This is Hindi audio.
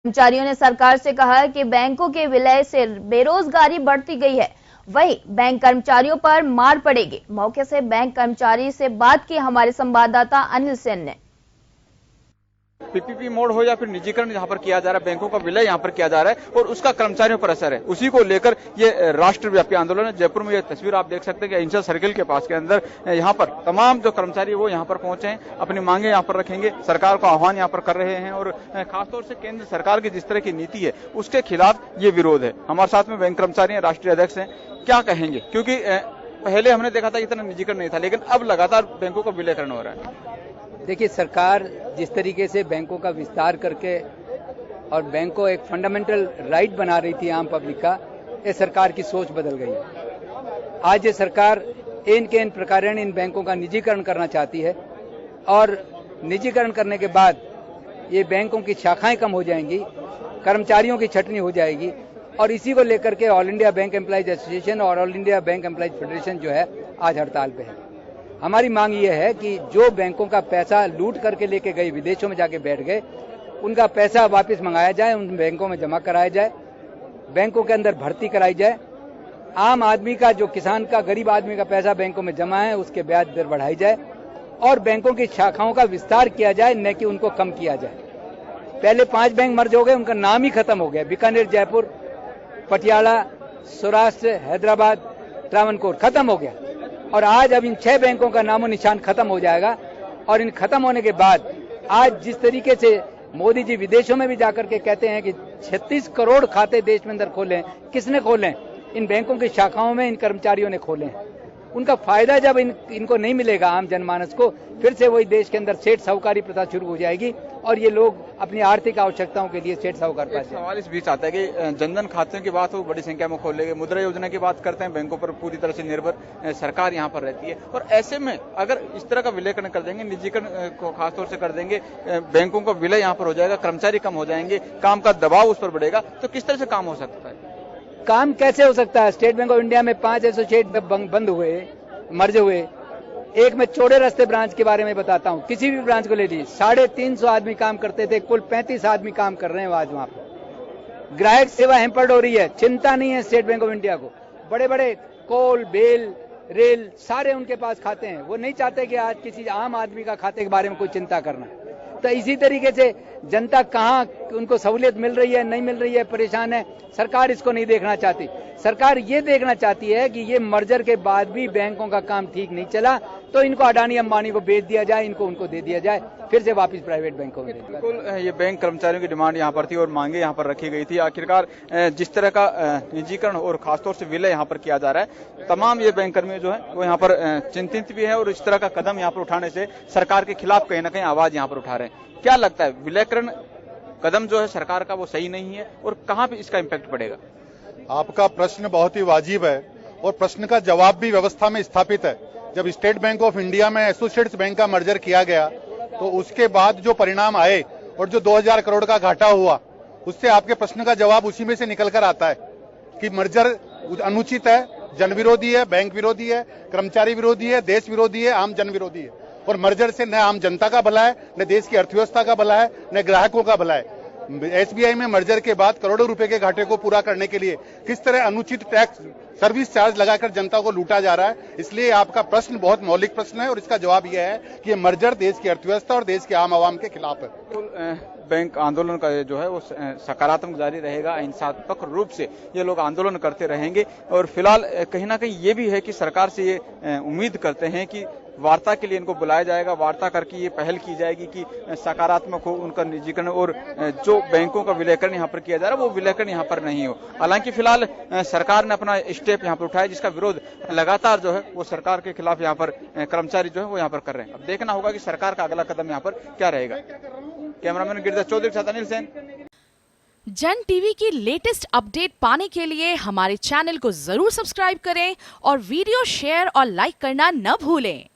कर्मचारियों ने सरकार से कहा कि बैंकों के विलय से बेरोजगारी बढ़ती गई है, वही बैंक कर्मचारियों पर मार पड़ेगी। मौके से बैंक कर्मचारी से बात की हमारे संवाददाता अनिल सेन ने। पीपीपी मोड हो या फिर निजीकरण यहाँ पर किया जा रहा है, बैंकों का विलय यहाँ पर किया जा रहा है और उसका कर्मचारियों पर असर है। उसी को लेकर ये राष्ट्रव्यापी आंदोलन है। जयपुर में ये तस्वीर आप देख सकते हैं कि इंसर सर्किल के पास के अंदर यहाँ पर तमाम जो कर्मचारी वो यहाँ पर पहुंचे हैं, अपनी मांगे यहाँ पर रखेंगे, सरकार को आह्वान यहाँ पर कर रहे हैं और खासतौर से केंद्र सरकार की जिस तरह की नीति है उसके खिलाफ ये विरोध है। हमारे साथ में बैंक कर्मचारी हैं, राष्ट्रीय अध्यक्ष हैं, क्या कहेंगे? क्योंकि पहले हमने देखा था इतना निजीकरण नहीं था, लेकिन अब लगातार बैंकों का विलयकरण हो रहा है। देखिए, सरकार जिस तरीके से बैंकों का विस्तार करके और बैंक को एक फंडामेंटल राइट बना रही थी आम पब्लिक का, ये सरकार की सोच बदल गई है। आज ये सरकार इन के इन प्रकारेण इन बैंकों का निजीकरण करना चाहती है और निजीकरण करने के बाद ये बैंकों की शाखाएं कम हो जाएंगी, कर्मचारियों की छटनी हो जाएगी और इसी को लेकर के All India Bank Employees Association और All India Bank Employees Federation जो है आज हड़ताल पे है। हमारी मांग ये है कि जो बैंकों का पैसा लूट करके लेके गए, विदेशों में जाके बैठ गए, उनका पैसा वापस मंगाया जाए, उन बैंकों में जमा कराया जाए, बैंकों के अंदर भर्ती कराई जाए। आम आदमी का, जो किसान का, गरीब आदमी का पैसा बैंकों में जमा है, उसके ब्याज दर बढ़ाई जाए और बैंकों की शाखाओं का विस्तार किया जाए, न कि उनको कम किया जाए। पहले 5 बैंक मर्ज हो गए, उनका नाम ही खत्म हो गया। बीकानेर, जयपुर, पटियाला, सौराष्ट्र, हैदराबाद, ट्रावनकोर खत्म हो गया और आज अब इन 6 बैंकों का नामो निशान खत्म हो जाएगा। और इन खत्म होने के बाद आज जिस तरीके से मोदी जी विदेशों में भी जाकर के कहते हैं कि 36 करोड़ खाते देश में अंदर खोले, किसने खोले? इन बैंकों की शाखाओं में इन कर्मचारियों ने खोले। उनका फायदा जब इनको नहीं मिलेगा, आम जनमानस को, फिर से वही देश के अंदर सेठ साहूकारी प्रथा शुरू हो जाएगी और ये लोग अपनी आर्थिक आवश्यकताओं के लिए सेठ साहूकार पाते हैं। सवाल इस बीच आता है कि जनधन खातों की बात हो, बड़ी संख्या में खोले गए, मुद्रा योजना की बात करते हैं, बैंकों पर पूरी तरह से निर्भर सरकार यहाँ पर रहती है और ऐसे में अगर इस तरह का विलयकरण कर देंगे, निजीकरण को खासतौर से कर देंगे, बैंकों का विलय यहाँ पर हो जाएगा, कर्मचारी कम हो जाएंगे, काम का दबाव उस पर बढ़ेगा, तो किस तरह से काम हो सकता है? काम कैसे हो सकता है? स्टेट बैंक ऑफ इंडिया में 5 एसोसिएट बंद हुए, मर्ज हुए। एक मैं चौड़े रास्ते ब्रांच के बारे में बताता हूं, किसी भी ब्रांच को ले लीजिए, 350 आदमी काम करते थे, कुल 35 आदमी काम कर रहे हैं आज वहां पर। ग्राहक सेवा हैम्पर्ड हो रही है, चिंता नहीं है स्टेट बैंक ऑफ इंडिया को। बड़े बड़े कोल, बेल, रेल सारे उनके पास खाते हैं, वो नहीं चाहते कि आज किसी आम आदमी का खाते के बारे में कोई चिंता करना। तो इसी तरीके से जनता कहाँ उनको सहूलियत मिल रही है, नहीं मिल रही है, परेशान है। सरकार इसको नहीं देखना चाहती। सरकार ये देखना चाहती है कि ये मर्जर के बाद भी बैंकों का काम ठीक नहीं चला तो इनको अडानी अंबानी को बेच दिया जाए, इनको उनको दे दिया जाए, फिर से वापस प्राइवेट बैंकों में। बिल्कुल, ये बैंक कर्मचारियों की डिमांड यहाँ पर थी और मांगे यहाँ पर रखी गई थी। आखिरकार जिस तरह का निजीकरण और खासतौर से विलय यहाँ पर किया जा रहा है, तमाम ये बैंक कर्मी जो है वो यहाँ पर चिंतित भी है और इस तरह का कदम यहाँ पर उठाने से सरकार के खिलाफ कहीं ना कहीं आवाज यहाँ पर उठा रहे हैं। क्या लगता है, विलयकरण कदम जो है सरकार का वो सही नहीं है और कहाँ पे इसका इम्पैक्ट पड़ेगा? आपका प्रश्न बहुत ही वाजिब है और प्रश्न का जवाब भी व्यवस्था में स्थापित है। जब स्टेट बैंक ऑफ इंडिया में एसोसिएट्स बैंक का मर्जर किया गया तो उसके बाद जो परिणाम आए और जो 2000 करोड़ का घाटा हुआ, उससे आपके प्रश्न का जवाब उसी में से निकल कर आता है कि मर्जर अनुचित है, जन विरोधी है, बैंक विरोधी है, कर्मचारी विरोधी है, देश विरोधी है, आम जन विरोधी है और मर्जर से न आम जनता का भला है, न देश की अर्थव्यवस्था का भला है, न ग्राहकों का भला है। एसबीआई में मर्जर के बाद करोड़ों रुपए के घाटे को पूरा करने के लिए किस तरह अनुचित टैक्स, सर्विस चार्ज लगाकर जनता को लूटा जा रहा है। इसलिए आपका प्रश्न बहुत मौलिक प्रश्न है और इसका जवाब यह है कि ये मर्जर देश की अर्थव्यवस्था और देश के आम आवाम के खिलाफ है। बैंक आंदोलन का जो है वो सकारात्मक जारी रहेगा, अहिंसात्मक रूप से ये लोग आंदोलन करते रहेंगे और फिलहाल कहीं ना कहीं ये भी है कि सरकार से ये उम्मीद करते हैं कि वार्ता के लिए इनको बुलाया जाएगा, वार्ता करके ये पहल की जाएगी कि सकारात्मक हो उनका निजीकरण और जो बैंकों का विलयकरण यहाँ पर किया जा रहा है वो विलयकरण यहाँ पर नहीं हो। हालांकि फिलहाल सरकार ने अपना स्टेप यहाँ पर उठाया जिसका विरोध लगातार जो है वो सरकार के खिलाफ यहाँ पर कर्मचारी जो है वो यहाँ पर कर रहे हैं। अब देखना होगा कि सरकार का अगला कदम यहाँ पर क्या रहेगा। कैमरामैन गिरिजा चौधरी के साथ अनिल सेन। जन टीवी की लेटेस्ट अपडेट पाने के लिए हमारे चैनल को जरूर सब्सक्राइब करें और वीडियो शेयर और लाइक करना न भूलें।